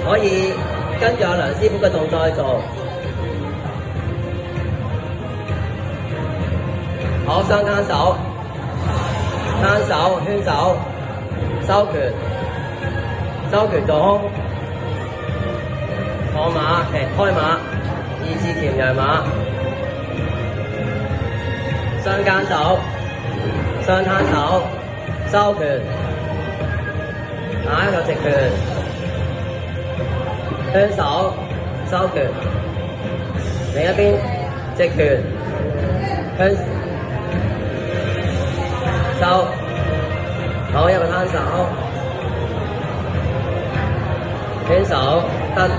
可以跟住阿梁師傅嘅動作去做。好，雙攤手、攤手、圈手、收拳、收拳做空、放馬、開馬、二字鉗揚馬、雙間手、雙攤手、收拳，下一個直拳、圈手、收拳，另一邊直拳、圈收，好，一個攤手，圈手得。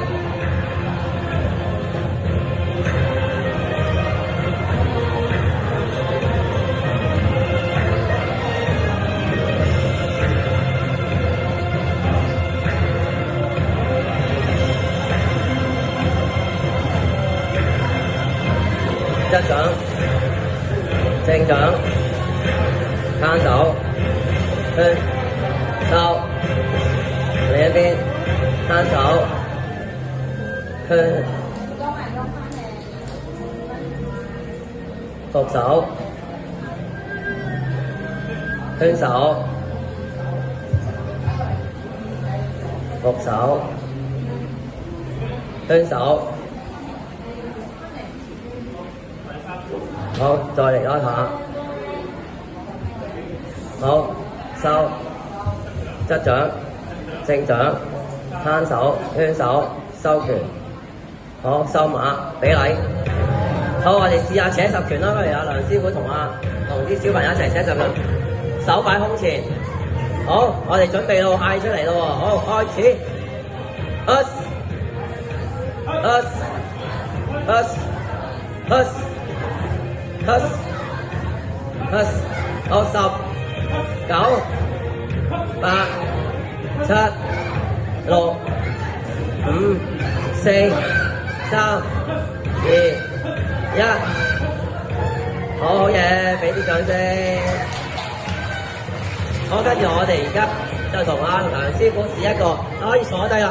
一掌、正掌、攤手、圈、收，另一邊攤手、圈、伏手、圈手、伏手、圈手。好，再嚟多一下。好，收，側掌、正掌、攤手、圈手、收拳。好，收馬，俾禮。好，我哋試下扯十拳啦，不如阿梁師傅同啲小朋友一齊扯十拳，手擺胸前。好，我哋準備咯，嗌出嚟咯喎。好，開始。好，10、9、8、7、6、5、4、3、2、1，好嘢，俾啲掌聲。好，跟住我哋而家就同阿梁師傅試一個，可以坐低啦。